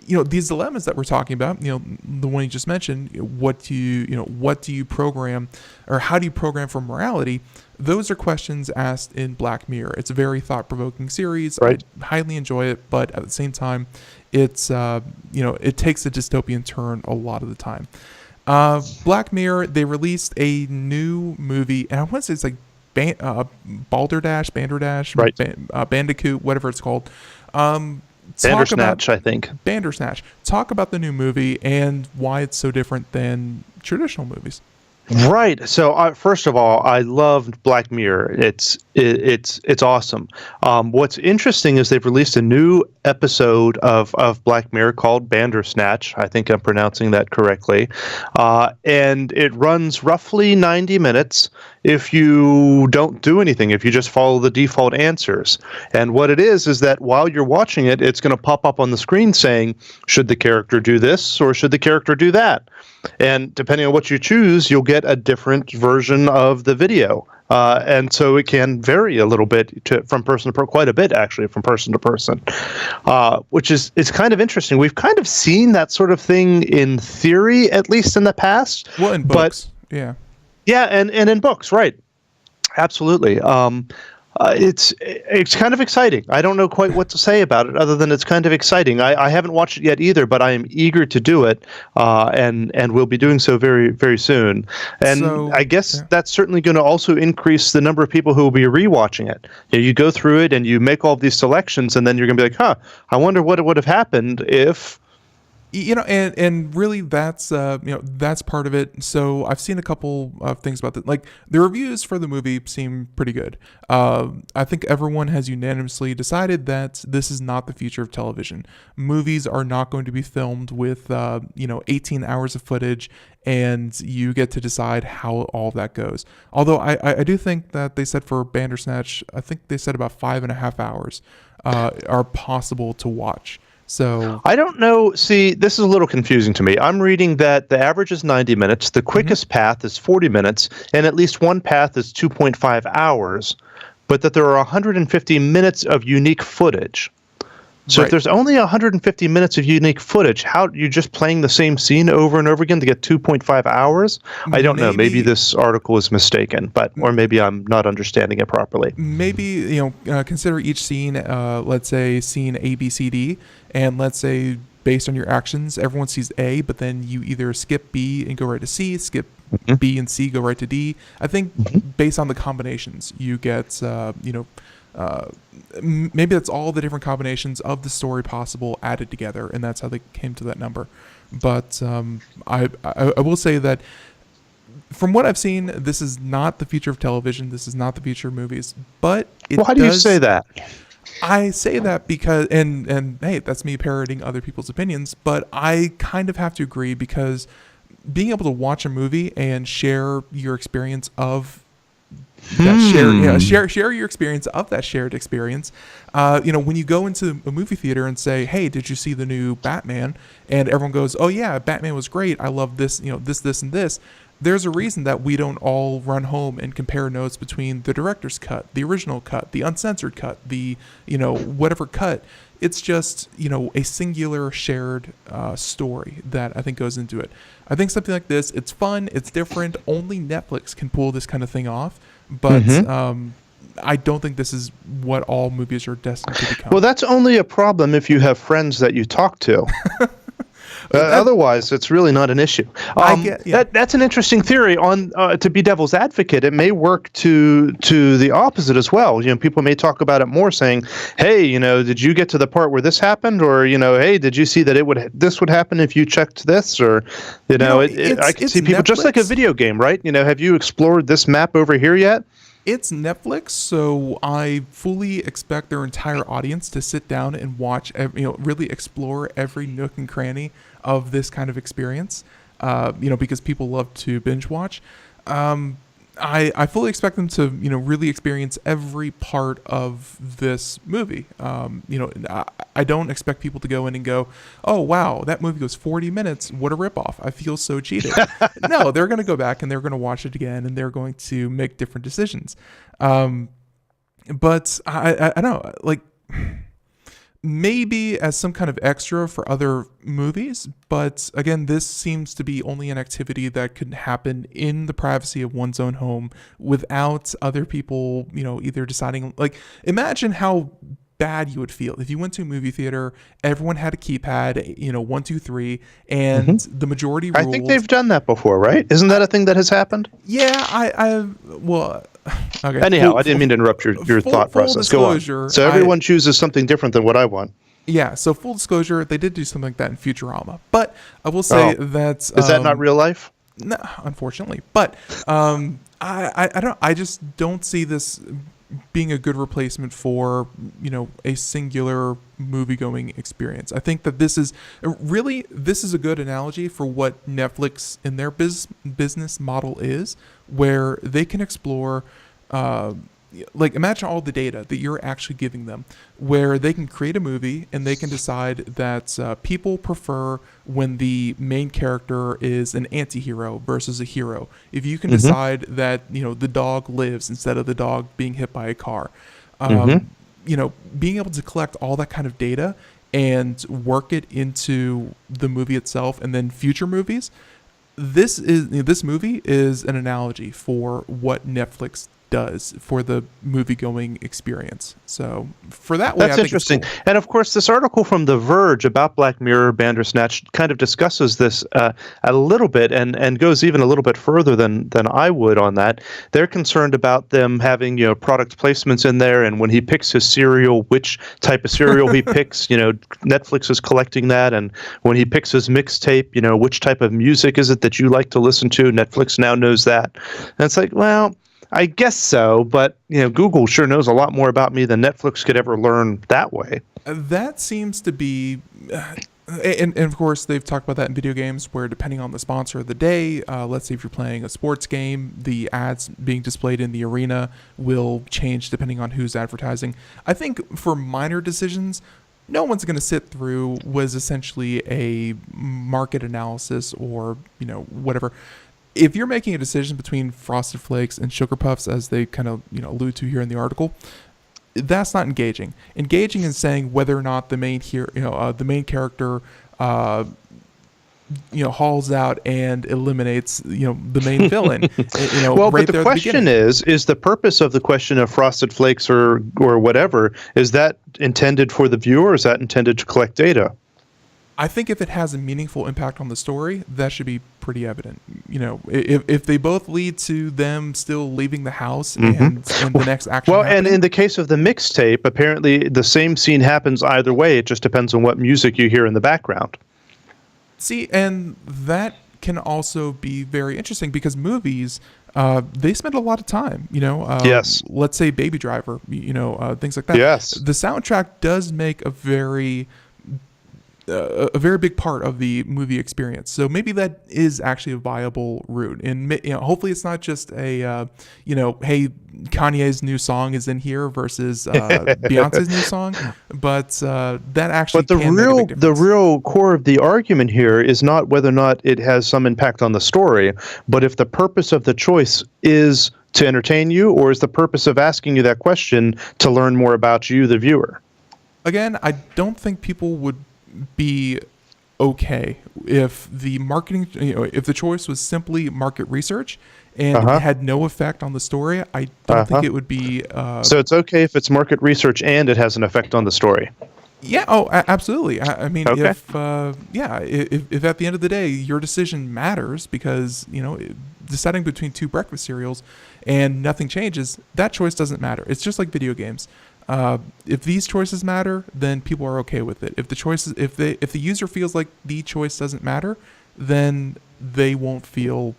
these dilemmas that we're talking about. The one you just mentioned. What do you program, or how do you program for morality? Those are questions asked in Black Mirror. It's a very thought-provoking series. Right. I highly enjoy it, but at the same time, it's it takes a dystopian turn a lot of the time. Black Mirror, they released a new movie, and I want to say it's Balderdash, right. Bandicoot, whatever it's called. Bandersnatch, I think. Bandersnatch. Talk about the new movie and why it's so different than traditional movies. Right. So first of all, I loved Black Mirror. It's awesome. What's interesting is they've released a new episode of Black Mirror called Bandersnatch. I think I'm pronouncing that correctly. And it runs roughly 90 minutes if you don't do anything, if you just follow the default answers. And what it is that while you're watching it, it's going to pop up on the screen saying, should the character do this or should the character do that? And depending on what you choose, you'll get a different version of the video. And so it can vary a little bit from person to person, quite a bit actually, from person to person, which is kind of interesting. We've kind of seen that sort of thing in theory, at least in the past. Well, in books, yeah. Yeah, and in books, right. Absolutely. It's kind of exciting. I don't know quite what to say about it other than it's kind of exciting. I haven't watched it yet either, but I am eager to do it, and we'll be doing so very, very soon. And I guess that's certainly going to also increase the number of people who will be rewatching it. You go through it and you make all of these selections, and then you're going to be like, I wonder what would have happened if... and really that's part of it. So I've seen a couple of things about that. The reviews for the movie seem pretty good. I think everyone has unanimously decided that this is not the future of television. Movies are not going to be filmed with 18 hours of footage, and you get to decide how all that goes. Although I do think that they said for Bandersnatch, I think they said about 5.5 hours are possible to watch. So I don't know. See, this is a little confusing to me. I'm reading that the average is 90 minutes, the quickest path is 40 minutes, and at least one path is 2.5 hours, but that there are 150 minutes of unique footage. So if there's only 150 minutes of unique footage, how you just playing the same scene over and over again to get 2.5 hours? I don't know. Maybe this article is mistaken, or maybe I'm not understanding it properly. Maybe consider each scene, let's say scene A, B, C, D, and let's say based on your actions, everyone sees A, but then you either skip B and go right to C, skip B and C, go right to D. I think based on the combinations, you get maybe that's all the different combinations of the story possible added together, and that's how they came to that number. But I will say that from what I've seen, this is not the future of television. This is not the future of movies. But how do you say that? I say that because, and hey, that's me parroting other people's opinions, but I kind of have to agree, because being able to watch a movie and share your experience of that share your experience of that shared experience. When you go into a movie theater and say, "Hey, did you see the new Batman?" and everyone goes, "Oh yeah, Batman was great. I love this, this, and this." There's a reason that we don't all run home and compare notes between the director's cut, the original cut, the uncensored cut, the whatever cut. It's just a singular shared story that I think goes into it. I think something like this, it's fun, it's different. Only Netflix can pull this kind of thing off. But I don't think this is what all movies are destined to become. Well, that's only a problem if you have friends that you talk to. Otherwise, it's really not an issue. That's an interesting theory. On to be devil's advocate, it may work to the opposite as well. People may talk about it more, saying, "Hey, did you get to the part where this happened?" Or, "Hey, did you see that this would happen if you checked this?" Or, I can see people Netflix. Just like a video game, right? Have you explored this map over here yet? It's Netflix, so I fully expect their entire audience to sit down and watch, really explore every nook and cranny of this kind of experience, because people love to binge watch. I fully expect them to, really experience every part of this movie. I don't expect people to go in and go, "Oh, wow, that movie was 40 minutes. What a ripoff. I feel so cheated." No, they're going to go back and they're going to watch it again and they're going to make different decisions. But I don't know, like, maybe as some kind of extra for other movies, but again, this seems to be only an activity that could happen in the privacy of one's own home without other people, either deciding, like, imagine how bad you would feel if you went to a movie theater, everyone had a keypad, 1, 2, 3, and the majority ruled. I think they've done that before, right? Isn't that a thing that has happened? Yeah, well, okay. Anyhow, I didn't mean to interrupt your thought process. Go on. So everyone chooses something different than what I want. Yeah, so full disclosure, they did do something like that in Futurama. But I will say that... Is that not real life? No, unfortunately. But I just don't see this being a good replacement for, a singular movie-going experience. I think that this is a good analogy for what Netflix in their business model is, where they can explore, imagine all the data that you're actually giving them, where they can create a movie and they can decide that people prefer when the main character is an anti-hero versus a hero. If you can decide that, the dog lives instead of the dog being hit by a car, being able to collect all that kind of data and work it into the movie itself and then future movies, this movie is an analogy for what Netflix does for the movie-going experience. So for that way, that's interesting. It's cool. And of course, this article from The Verge about Black Mirror Bandersnatch kind of discusses this a little bit and goes even a little bit further than I would on that. They're concerned about them having product placements in there, and when he picks his cereal, which type of cereal he picks. Netflix is collecting that, and when he picks his mixtape, which type of music is it that you like to listen to? Netflix now knows that, and it's like, well, I guess so, but Google sure knows a lot more about me than Netflix could ever learn that way. That seems to be, and of course they've talked about that in video games, where depending on the sponsor of the day, let's say if you're playing a sports game, the ads being displayed in the arena will change depending on who's advertising. I think for minor decisions, no one's going to sit through was essentially a market analysis or whatever. If you're making a decision between Frosted Flakes and Sugar Puffs, as they kind of allude to here in the article, that's not engaging. Engaging is saying whether or not the main the main character hauls out and eliminates the main villain. Well, right, but the question is the purpose of the question of Frosted Flakes or whatever, is that intended for the viewer, or is that intended to collect data? I think if it has a meaningful impact on the story, that should be pretty evident. If they both lead to them still leaving the house and the next action. Well, and in the case of the mixtape, apparently the same scene happens either way. It just depends on what music you hear in the background. See, and that can also be very interesting because movies, they spend a lot of time, yes. Let's say Baby Driver, things like that. Yes. The soundtrack does make a very big part of the movie experience. So maybe that is actually a viable route. And hopefully it's not just a, hey, Kanye's new song is in here versus Beyonce's new song, but that actually. But the real core of the argument here is not whether or not it has some impact on the story, but if the purpose of the choice is to entertain you, or is the purpose of asking you that question to learn more about you, the viewer. Again, I don't think people would be okay if the marketing, if the choice was simply market research and it had no effect on the story. I don't think it would be. So it's okay if it's market research and it has an effect on the story. Yeah. Oh, absolutely. I mean, Okay. if at the end of the day your decision matters because deciding between two breakfast cereals and nothing changes, that choice doesn't matter. It's just like video games. If these choices matter, then people are okay with it. If the user feels like the choice doesn't matter, then they won't feel,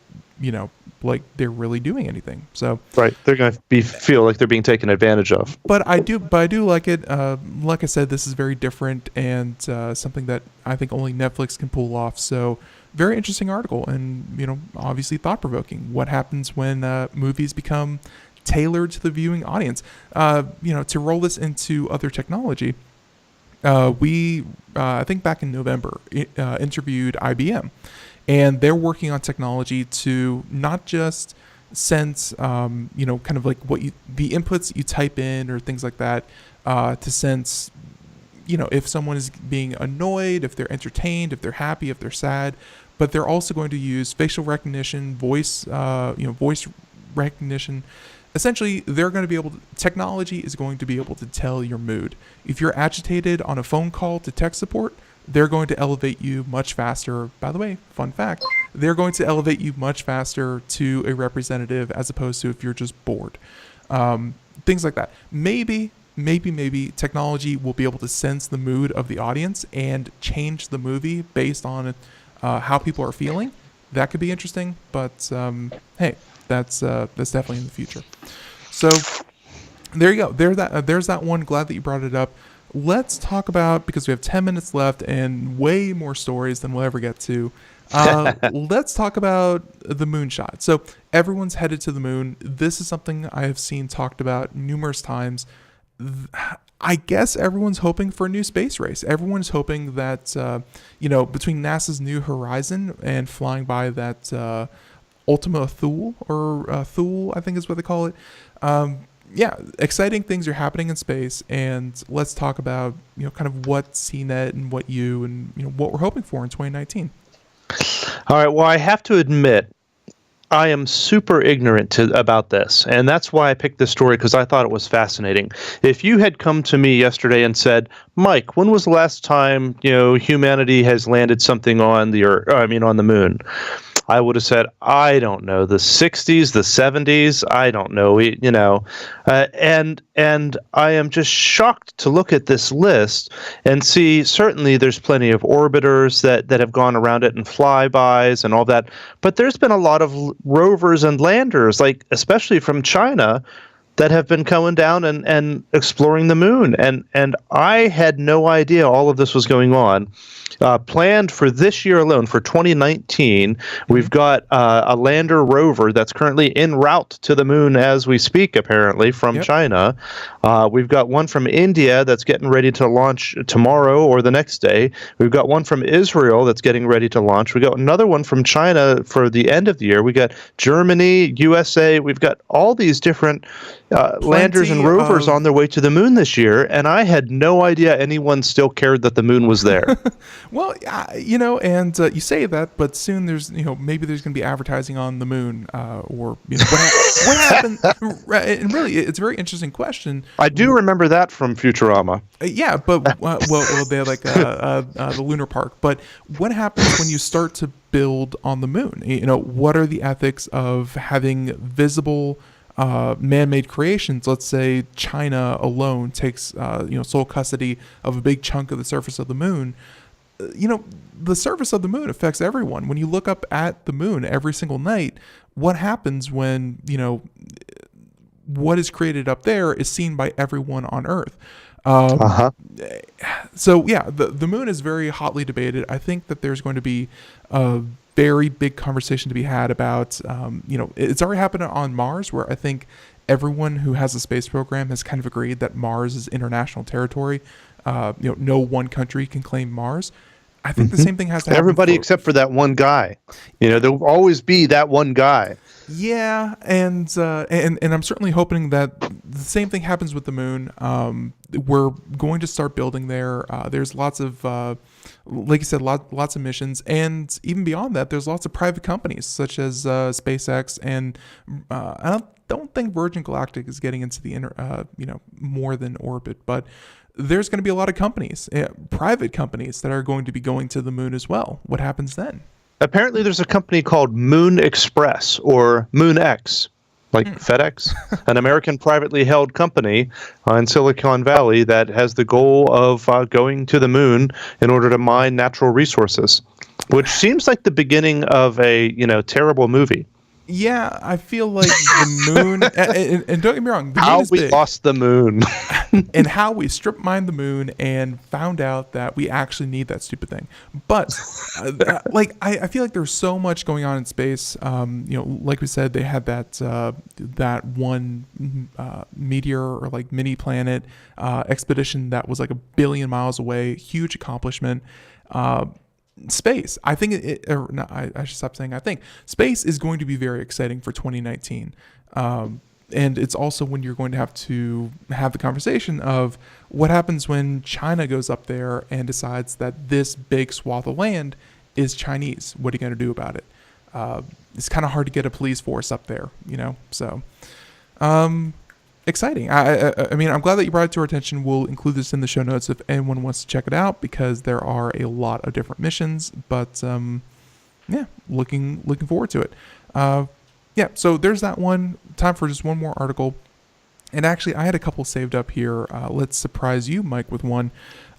like they're really doing anything. So Right, they're going to feel like they're being taken advantage of. But I do like it. Like I said, this is very different and something that I think only Netflix can pull off. So very interesting article, and obviously thought provoking. What happens when movies become tailored to the viewing audience? To roll this into other technology, we I think back in November interviewed IBM, and they're working on technology to not just sense, kind of like the inputs you type in or things like that, to sense, if someone is being annoyed, if they're entertained, if they're happy, if they're sad. But they're also going to use facial recognition, voice recognition. Essentially, technology is going to be able to tell your mood. If you're agitated on a phone call to tech support, they're going to elevate you much faster. By the way, fun fact, they're going to elevate you much faster to a representative as opposed to if you're just bored. Things like that. Maybe technology will be able to sense the mood of the audience and change the movie based on how people are feeling. That could be interesting, but hey, that's definitely in the future. So there you go. There's that one. Glad that you brought it up. Let's talk about, because we have 10 minutes left and way more stories than we'll ever get to. Let's talk about the moonshot. So everyone's headed to the moon. This is something I have seen talked about numerous times. I guess everyone's hoping for a new space race. Everyone's hoping that, between NASA's New Horizon and flying by that Ultima Thule, or Thule, I think is what they call it. Exciting things are happening in space, and let's talk about, kind of what CNET and what what we're hoping for in 2019. All right, well, I have to admit, I am super ignorant about this, and that's why I picked this story, because I thought it was fascinating. If you had come to me yesterday and said, Mike, when was the last time humanity has landed something on the Earth? On the moon? I would have said, I don't know, the 60s, the 70s, I don't know, and I am just shocked to look at this list and see, certainly there's plenty of orbiters that have gone around it and flybys and all that, but there's been a lot of rovers and landers, like especially from China, that have been going down and exploring the moon. And I had no idea all of this was going on. Planned for this year alone, for 2019, we've got a lander rover that's currently en route to the moon as we speak, apparently, from China. We've got one from India that's getting ready to launch tomorrow or the next day. We've got one from Israel that's getting ready to launch. We got another one from China for the end of the year. We got Germany, USA. We've got all these different landers and rovers on their way to the moon this year, and I had no idea anyone still cared that the moon was there. Well, and you say that, but soon there's, maybe there's going to be advertising on the moon, or what happened? And really, it's a very interesting question. I do remember that from Futurama. Yeah, but they like the lunar park. But what happens when you start to build on the moon? What are the ethics of having visible man-made creations? Let's say China alone takes sole custody of a big chunk of the surface of the moon. The surface of the moon affects everyone. When you look up at the moon every single night, what happens when what is created up there is seen by everyone on Earth? So yeah, the moon is very hotly debated. I think that there's going to be a very big conversation to be had about, it's already happened on Mars, where I think everyone who has a space program has kind of agreed that Mars is international territory. No one country can claim Mars. I think the same thing has to happen. Everybody except for that one guy. There'll always be that one guy. Yeah, and I'm certainly hoping that the same thing happens with the moon. We're going to start building there. There's lots of, like you said, lots of missions, and even beyond that, there's lots of private companies such as SpaceX, and I don't think Virgin Galactic is getting into the more than orbit, but there's going to be a lot of companies, private companies, that are going to be going to the moon as well. What happens then? Apparently, there's a company called Moon Express or Moon X, like FedEx, an American privately held company in Silicon Valley that has the goal of going to the moon in order to mine natural resources, which seems like the beginning of a terrible movie. Yeah, I feel like the moon, and don't get me wrong, the moon is big. Lost the moon. And how we strip mined the moon and found out that we actually need that stupid thing. But I feel like there's so much going on in space. Like we said, they had that one meteor or like mini planet expedition that was like 1 billion miles away. Huge accomplishment. Space. I think I should stop saying I think. Space is going to be very exciting for 2019. And it's also when you're going to have the conversation of what happens when China goes up there and decides that this big swath of land is Chinese. What are you going to do about it? It's kind of hard to get a police force up there, So, exciting. I mean, I'm glad that you brought it to our attention. We'll include this in the show notes if anyone wants to check it out, because there are a lot of different missions. But yeah, looking forward to it. Yeah, so there's that one. Time for just one more article. And actually, I had a couple saved up here. Let's surprise you, Mike, with one.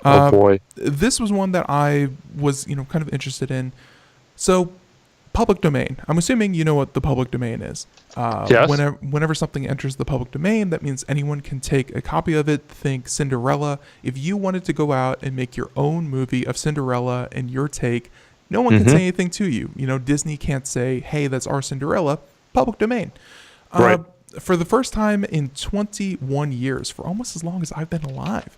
Oh, boy. This was one that I was, kind of interested in. So, public domain. I'm assuming you know what the public domain is. Yes. Whenever something enters the public domain, that means anyone can take a copy of it. Think Cinderella. If you wanted to go out and make your own movie of Cinderella and your take, no one can say anything to you. Disney can't say, hey, that's our Cinderella. Public domain. Right. For the first time in 21 years, for almost as long as I've been alive,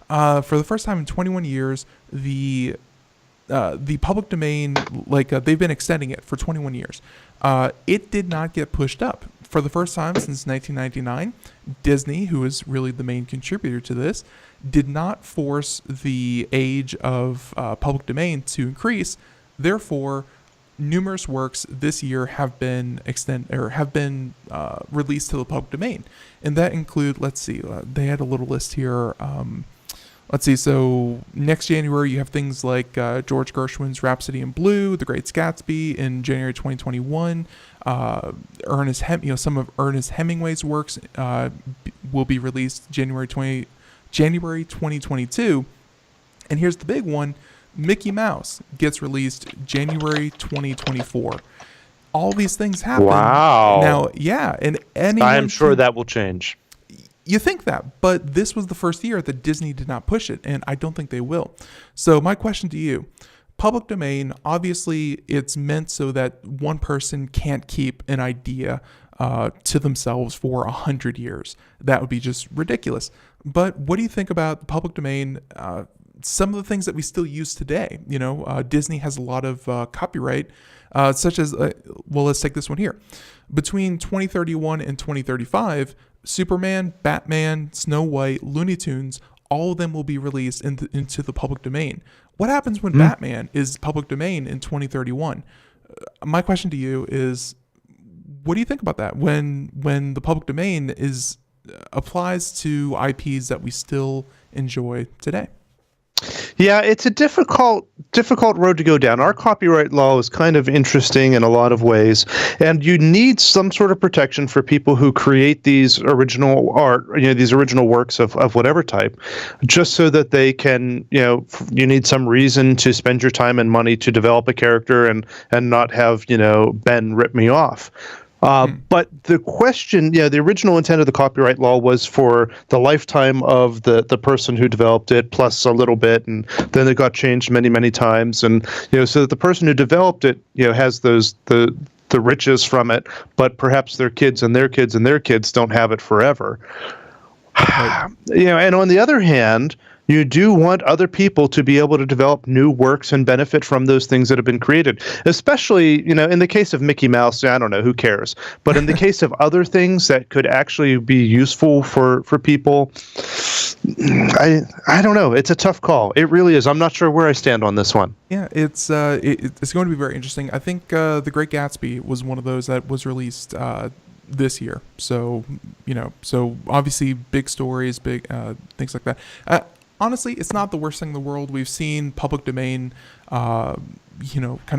for the first time in 21 years, the public domain, they've been extending it for 21 years. It did not get pushed up. For the first time since 1999, Disney, who is really the main contributor to this, did not force the age of public domain to increase. Therefore, numerous works this year have been released to the public domain, and that include, let's see, they had a little list here. Let's see. So next January, you have things like George Gershwin's Rhapsody in Blue, The Great Gatsby in January 2021. Some of Ernest Hemingway's works will be released January 2022. And here's the big one. Mickey Mouse gets released January 2024. All these things happen. Wow. Now, yeah, and I'm sure that will change. You think that, but this was the first year that Disney did not push it, and I don't think they will. So my question to you, public domain, obviously it's meant so that one person can't keep an idea to themselves for 100 years. That would be just ridiculous. But what do you think about the public domain? Some of the things that we still use today, Disney has a lot of copyright, such as, let's take this one here. Between 2031 and 2035, Superman, Batman, Snow White, Looney Tunes, all of them will be released into the public domain. What happens when Batman is public domain in 2031? My question to you is, what do you think about that when the public domain applies to IPs that we still enjoy today? Yeah, it's a difficult road to go down. Our copyright law is kind of interesting in a lot of ways, and you need some sort of protection for people who create these original art, these original works of whatever type, just so that they can, you need some reason to spend your time and money to develop a character and not have, Ben rip me off. But the question, the original intent of the copyright law was for the lifetime of the person who developed it, plus a little bit, and then it got changed many, many times, and so that the person who developed it, has the riches from it, but perhaps their kids and their kids and their kids don't have it forever. Right. And on the other hand, You do want other people to be able to develop new works and benefit from those things that have been created. Especially, in the case of Mickey Mouse, I don't know, who cares? But in the case of other things that could actually be useful for people, I don't know. It's a tough call. It really is. I'm not sure where I stand on this one. Yeah, it's going to be very interesting. I think The Great Gatsby was one of those that was released this year. So, so obviously big stories, big things like that. Honestly, it's not the worst thing in the world. We've seen public domain, kind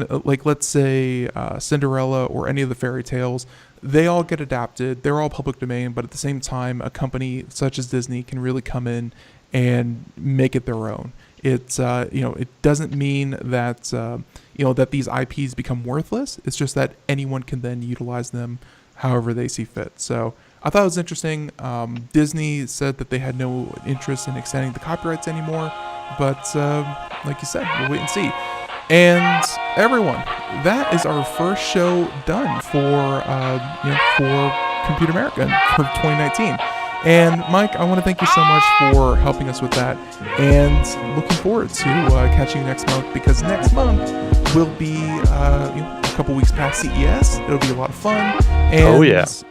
of like, let's say, Cinderella or any of the fairy tales. They all get adapted. They're all public domain, but at the same time, a company such as Disney can really come in and make it their own. It's, it doesn't mean that, that these IPs become worthless. It's just that anyone can then utilize them however they see fit. So I thought it was interesting. Disney said that they had no interest in extending the copyrights anymore, but like you said, we'll wait and see. And everyone, that is our first show done for Computer America for 2019. And Mike, I want to thank you so much for helping us with that, and looking forward to catching you next month, because next month will be a couple weeks past CES. It'll be a lot of fun. And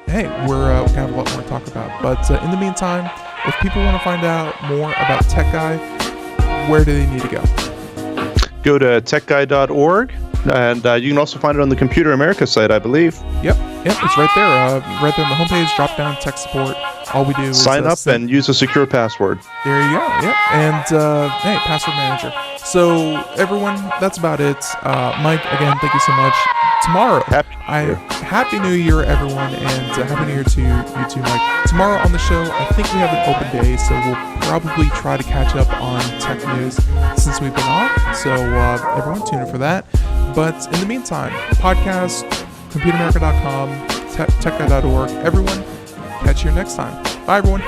hey, we're gonna have a lot more to talk about. But in the meantime, if people want to find out more about Tech Guy, where do they need to go? Go to techguy.org, and you can also find it on the Computer America site, I believe. Yep, it's right there. Right there on the homepage, drop down tech support. All we do is sign up and use a secure password. There you go. Yep. And hey, password manager. So everyone, that's about it. Mike, again, thank you so much. Tomorrow, Happy New Year, everyone, and Happy New Year to you too, Mike. Tomorrow on the show, I think we have an open day, so we'll probably try to catch up on tech news since we've been off. So everyone, tune in for that. But in the meantime, podcast, computeramerica.com, techguy.org. Everyone, catch you next time. Bye, everyone.